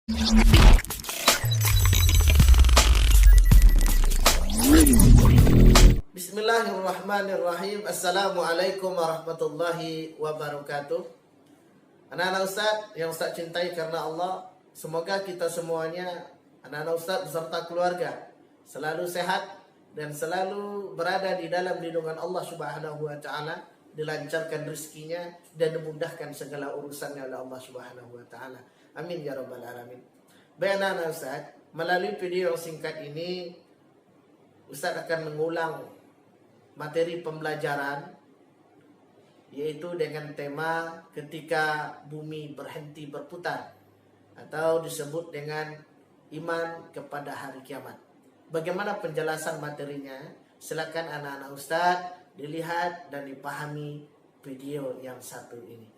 Bismillahirrahmanirrahim. Assalamualaikum warahmatullahi wabarakatuh. Anak-anak Ustaz yang Ustaz cintai karena Allah, semoga kita semuanya, anak-anak Ustaz beserta keluarga, selalu sehat dan selalu berada di dalam lindungan Allah Subhanahu wa taala, dilancarkan rezekinya dan dimudahkan segala urusannya oleh Allah Subhanahu wa taala. Amin ya rabbal alamin. Baik anak-anak Ustaz, melalui video singkat ini Ustaz akan mengulang materi pembelajaran, yaitu dengan tema ketika bumi berhenti berputar, atau disebut dengan iman kepada hari kiamat. Bagaimana penjelasan materinya? Silakan anak-anak Ustaz dilihat dan dipahami video yang satu ini.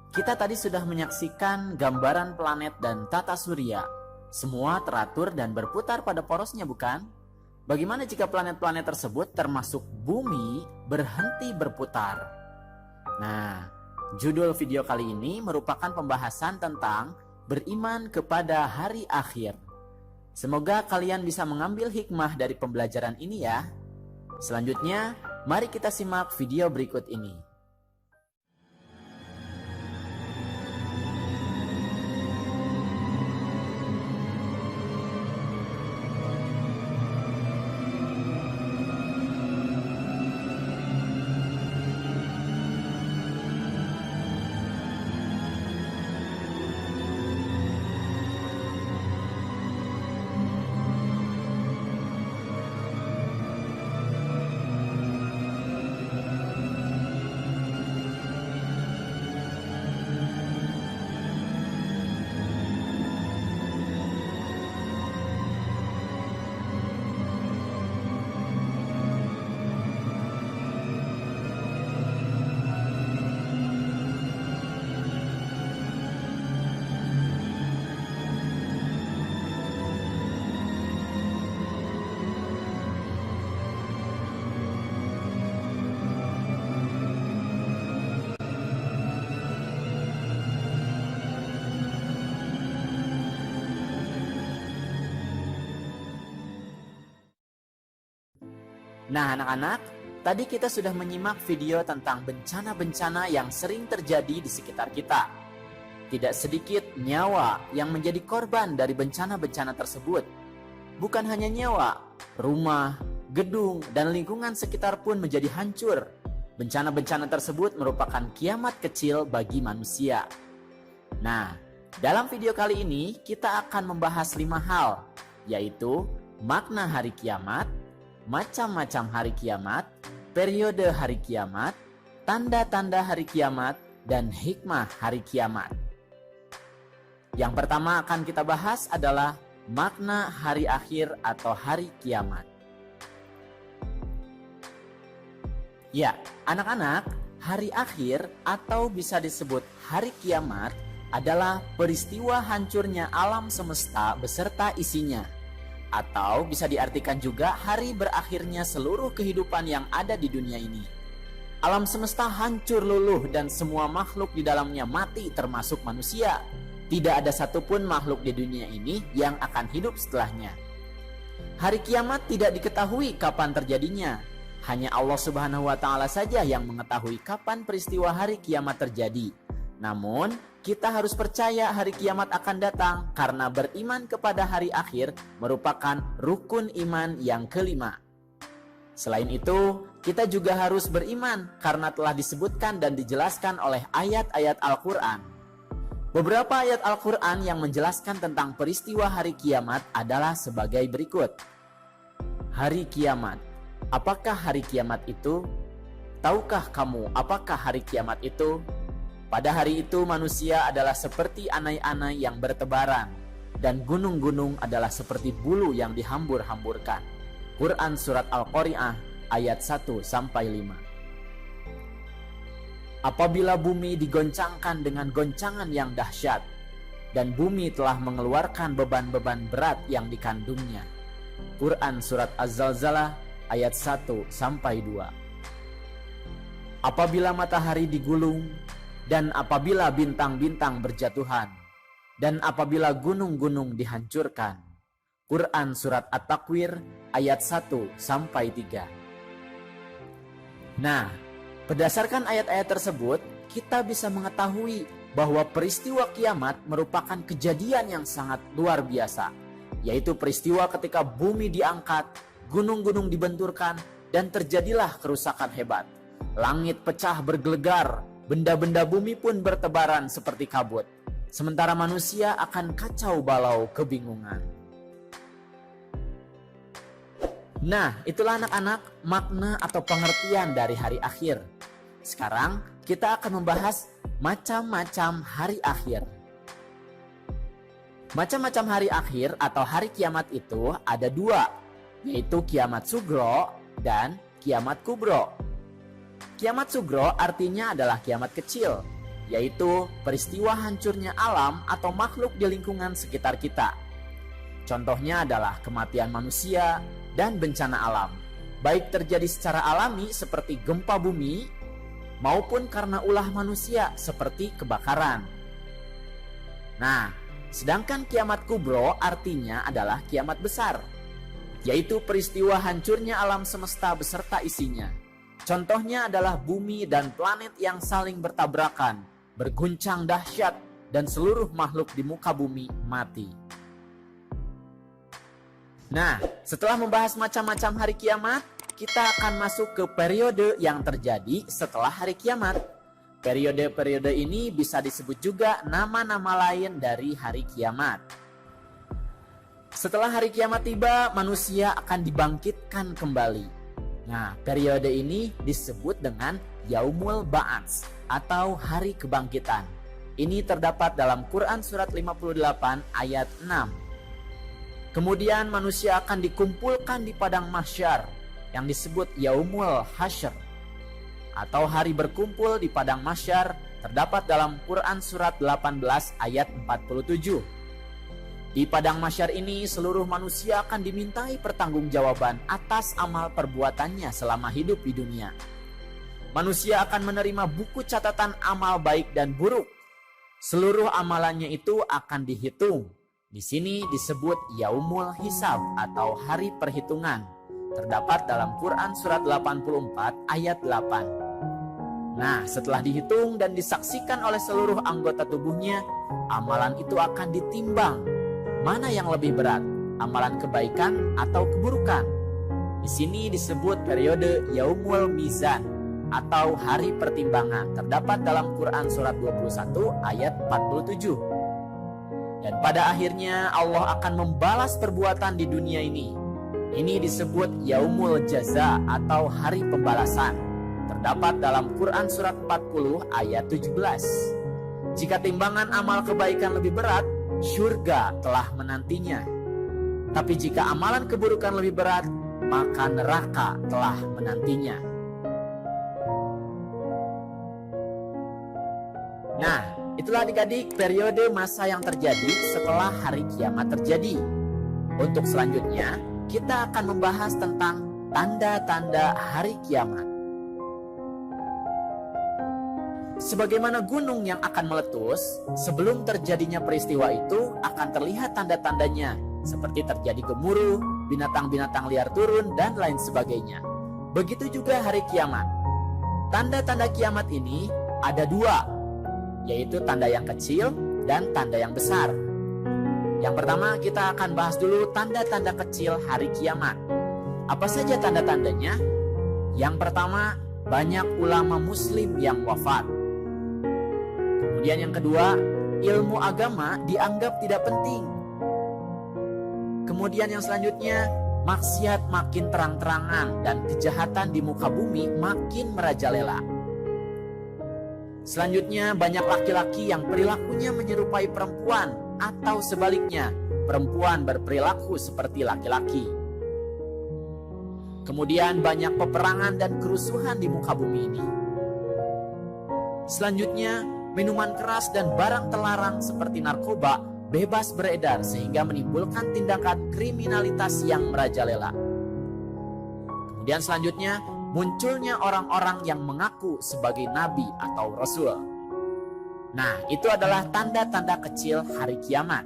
Kita tadi sudah menyaksikan gambaran planet dan tata surya. Semua teratur dan berputar pada porosnya, bukan? Bagaimana jika planet-planet tersebut termasuk bumi berhenti berputar? Nah, judul video kali ini merupakan pembahasan tentang beriman kepada hari akhir. Semoga kalian bisa mengambil hikmah dari pembelajaran ini ya. Selanjutnya, mari kita simak video berikut ini. Nah anak-anak, tadi kita sudah menyimak video tentang bencana-bencana yang sering terjadi di sekitar kita. Tidak sedikit nyawa yang menjadi korban dari bencana-bencana tersebut. Bukan hanya nyawa, rumah, gedung, dan lingkungan sekitar pun menjadi hancur. Bencana-bencana tersebut merupakan kiamat kecil bagi manusia. Nah, dalam video kali ini kita akan membahas 5 hal, yaitu makna hari kiamat, macam-macam hari kiamat, periode hari kiamat, tanda-tanda hari kiamat, dan hikmah hari kiamat. Yang pertama akan kita bahas adalah makna hari akhir atau hari kiamat. Ya, anak-anak, hari akhir atau bisa disebut hari kiamat adalah peristiwa hancurnya alam semesta beserta isinya. Atau bisa diartikan juga hari berakhirnya seluruh kehidupan yang ada di dunia ini. Alam semesta hancur luluh dan semua makhluk di dalamnya mati termasuk manusia. Tidak ada satupun makhluk di dunia ini yang akan hidup setelahnya. Hari kiamat tidak diketahui kapan terjadinya. Hanya Allah Subhanahu wa taala saja yang mengetahui kapan peristiwa hari kiamat terjadi. Namun, kita harus percaya hari kiamat akan datang karena beriman kepada hari akhir merupakan rukun iman yang kelima. Selain itu, kita juga harus beriman karena telah disebutkan dan dijelaskan oleh ayat-ayat Al-Quran. Beberapa ayat Al-Quran yang menjelaskan tentang peristiwa hari kiamat adalah sebagai berikut. Hari kiamat. Apakah hari kiamat itu? tahukah kamu apakah hari kiamat itu? Pada hari itu manusia adalah seperti anai-anai yang bertebaran, dan gunung-gunung adalah seperti bulu yang dihambur-hamburkan. Quran Surat Al-Qari'ah ayat 1-5. Apabila bumi digoncangkan dengan goncangan yang dahsyat, dan bumi telah mengeluarkan beban-beban berat yang dikandungnya. Quran Surat Az-Zalzalah ayat 1-2. Apabila matahari digulung, dan apabila bintang-bintang berjatuhan, dan apabila gunung-gunung dihancurkan. Quran Surat At-Takwir ayat 1-3. Nah, berdasarkan ayat-ayat tersebut, kita bisa mengetahui bahwa peristiwa kiamat merupakan kejadian yang sangat luar biasa, yaitu peristiwa ketika bumi diangkat, gunung-gunung dibenturkan, dan terjadilah kerusakan hebat. Langit pecah bergelegar, benda-benda bumi pun bertebaran seperti kabut, sementara manusia akan kacau balau kebingungan. Nah, itulah anak-anak makna atau pengertian dari hari akhir. Sekarang kita akan membahas macam-macam hari akhir. Macam-macam hari akhir atau hari kiamat itu ada dua, yaitu kiamat sugro dan kiamat kubro. Kiamat sugro artinya adalah kiamat kecil, yaitu peristiwa hancurnya alam atau makhluk di lingkungan sekitar kita. Contohnya adalah kematian manusia dan bencana alam, baik terjadi secara alami seperti gempa bumi, maupun karena ulah manusia seperti kebakaran. Nah, sedangkan kiamat kubro artinya adalah kiamat besar, yaitu peristiwa hancurnya alam semesta beserta isinya. Contohnya adalah bumi dan planet yang saling bertabrakan, berguncang dahsyat, dan seluruh makhluk di muka bumi mati. Nah, setelah membahas macam-macam hari kiamat, kita akan masuk ke periode yang terjadi setelah hari kiamat. Periode-periode ini bisa disebut juga nama-nama lain dari hari kiamat. Setelah hari kiamat tiba, manusia akan dibangkitkan kembali. Nah, periode ini disebut dengan Yaumul Ba'ats atau hari kebangkitan. Ini terdapat dalam Quran Surat 58 ayat 6. Kemudian manusia akan dikumpulkan di padang mahsyar yang disebut Yaumul Hasyr atau hari berkumpul di padang mahsyar, terdapat dalam Quran Surat 18 ayat 47. Di padang mahsyar ini seluruh manusia akan dimintai pertanggungjawaban atas amal perbuatannya selama hidup di dunia. Manusia akan menerima buku catatan amal baik dan buruk. Seluruh amalannya itu akan dihitung. Di sini disebut Yaumul Hisab atau hari perhitungan, terdapat dalam Quran Surat 84 ayat 8. Nah, setelah dihitung dan disaksikan oleh seluruh anggota tubuhnya, amalan itu akan ditimbang. Mana yang lebih berat, amalan kebaikan atau keburukan? Di sini disebut periode Yaumul Mizan atau hari pertimbangan, terdapat dalam Quran Surat 21 ayat 47. Dan pada akhirnya Allah akan membalas perbuatan di dunia ini. Ini disebut Yaumul Jaza atau hari pembalasan, terdapat dalam Quran Surat 40 ayat 17. Jika timbangan amal kebaikan lebih berat, syurga telah menantinya. Tapi jika amalan keburukan lebih berat, maka neraka telah menantinya. Nah, itulah adik-adik periode masa yang terjadi setelah hari kiamat terjadi. Untuk selanjutnya, kita akan membahas tentang tanda-tanda hari kiamat. Sebagaimana gunung yang akan meletus, sebelum terjadinya peristiwa itu akan terlihat tanda-tandanya, seperti terjadi gemuruh, binatang-binatang liar turun, dan lain sebagainya. Begitu juga hari kiamat. Tanda-tanda kiamat ini ada dua, yaitu tanda yang kecil dan tanda yang besar. Yang pertama kita akan bahas dulu tanda-tanda kecil hari kiamat. Apa saja tanda-tandanya? Yang pertama, banyak ulama muslim yang wafat. Kemudian yang kedua, ilmu agama dianggap tidak penting. Kemudian yang selanjutnya, maksiat makin terang-terangan dan kejahatan di muka bumi makin merajalela. Selanjutnya, banyak laki-laki yang perilakunya menyerupai perempuan atau sebaliknya, perempuan berperilaku seperti laki-laki. Kemudian banyak peperangan dan kerusuhan di muka bumi ini. Selanjutnya, minuman keras dan barang terlarang seperti narkoba bebas beredar sehingga menimbulkan tindakan kriminalitas yang merajalela. Kemudian selanjutnya, munculnya orang-orang yang mengaku sebagai nabi atau rasul. Nah, itu adalah tanda-tanda kecil hari kiamat.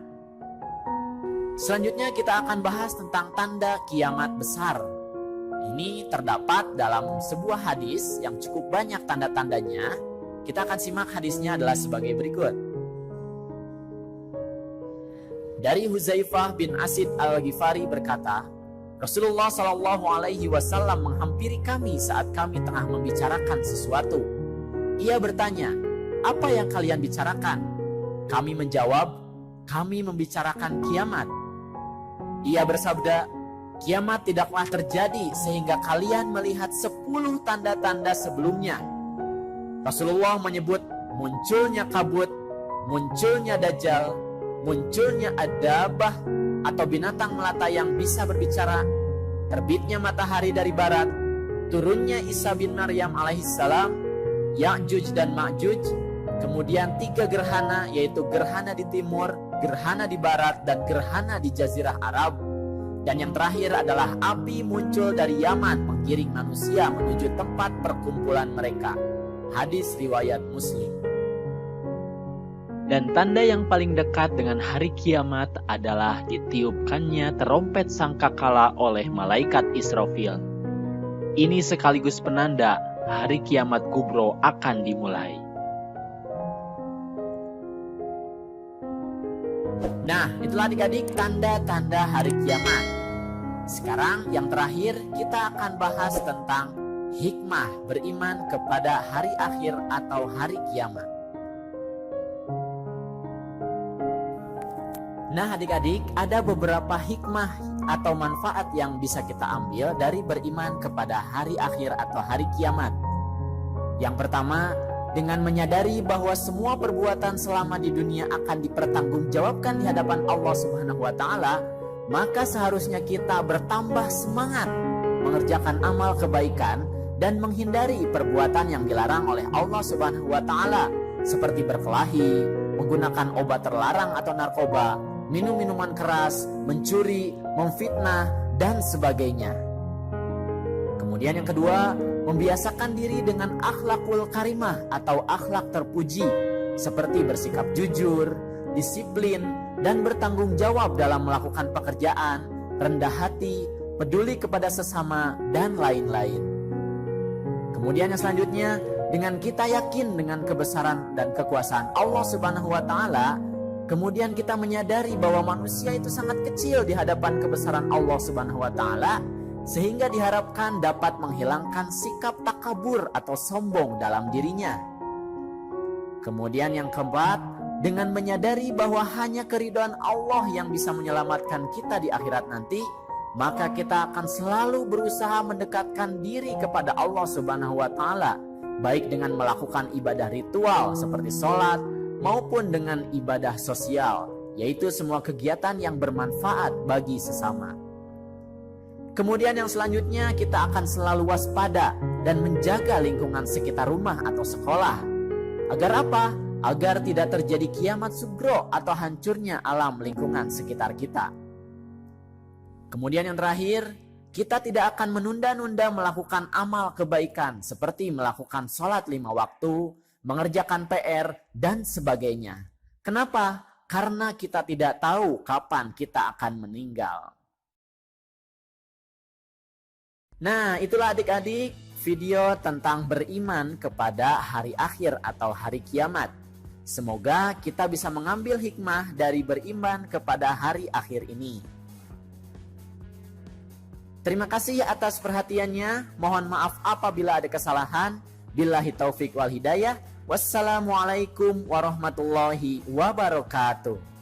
Selanjutnya kita akan bahas tentang tanda kiamat besar. Ini terdapat dalam sebuah hadis yang cukup banyak tanda-tandanya. Kita akan simak hadisnya adalah sebagai berikut. Dari Huzaifah bin Asid al-Ghifari berkata, Rasulullah Shallallahu Alaihi Wasallam menghampiri kami saat kami tengah membicarakan sesuatu. Ia bertanya, apa yang kalian bicarakan? Kami menjawab, kami membicarakan kiamat. Ia bersabda, kiamat tidaklah terjadi sehingga kalian melihat 10 tanda-tanda sebelumnya. Rasulullah menyebut munculnya kabut, munculnya dajjal, munculnya adabah atau binatang melata yang bisa berbicara, terbitnya matahari dari barat, turunnya Isa bin Maryam alaihissalam, Ya'juj dan Ma'juj, kemudian 3 gerhana yaitu gerhana di timur, gerhana di barat, dan gerhana di Jazirah Arab. Dan yang terakhir adalah api muncul dari Yaman menggiring manusia menuju tempat perkumpulan mereka. Hadis riwayat Muslim. Dan tanda yang paling dekat dengan hari kiamat adalah ditiupkannya terompet sangkakala oleh malaikat Israfil. Ini sekaligus penanda hari kiamat kubro akan dimulai. Nah, itulah adik-adik tanda-tanda hari kiamat. Sekarang yang terakhir kita akan bahas tentang hikmah beriman kepada hari akhir atau hari kiamat. Nah adik-adik, ada beberapa hikmah atau manfaat yang bisa kita ambil dari beriman kepada hari akhir atau hari kiamat. Yang pertama, dengan menyadari bahwa semua perbuatan selama di dunia akan dipertanggungjawabkan di hadapan Allah Subhanahu wa taala, maka seharusnya kita bertambah semangat mengerjakan amal kebaikan dan menghindari perbuatan yang dilarang oleh Allah Subhanahu wa taala, seperti berkelahi, menggunakan obat terlarang atau narkoba, minum minuman keras, mencuri, memfitnah, dan sebagainya. Kemudian yang kedua, membiasakan diri dengan akhlakul karimah atau akhlak terpuji, seperti bersikap jujur, disiplin, dan bertanggung jawab dalam melakukan pekerjaan, rendah hati, peduli kepada sesama, dan lain-lain. Kemudian yang selanjutnya, dengan kita yakin dengan kebesaran dan kekuasaan Allah Subhanahu wa taala, kemudian kita menyadari bahwa manusia itu sangat kecil di hadapan kebesaran Allah Subhanahu wa taala, sehingga diharapkan dapat menghilangkan sikap takabur atau sombong dalam dirinya. Kemudian yang keempat, dengan menyadari bahwa hanya keridhaan Allah yang bisa menyelamatkan kita di akhirat nanti, maka kita akan selalu berusaha mendekatkan diri kepada Allah Subhanahu wa taala, baik dengan melakukan ibadah ritual seperti sholat maupun dengan ibadah sosial, yaitu semua kegiatan yang bermanfaat bagi sesama. Kemudian yang selanjutnya, kita akan selalu waspada dan menjaga lingkungan sekitar rumah atau sekolah. Agar apa? Agar tidak terjadi kiamat sugro atau hancurnya alam lingkungan sekitar kita. Kemudian yang terakhir, kita tidak akan menunda-nunda melakukan amal kebaikan seperti melakukan sholat 5 waktu, mengerjakan PR, dan sebagainya. Kenapa? Karena kita tidak tahu kapan kita akan meninggal. Nah, itulah adik-adik video tentang beriman kepada hari akhir atau hari kiamat. Semoga kita bisa mengambil hikmah dari beriman kepada hari akhir ini. Terima kasih atas perhatiannya. Mohon maaf apabila ada kesalahan. Billahi taufik wal hidayah. Wassalamualaikum warahmatullahi wabarakatuh.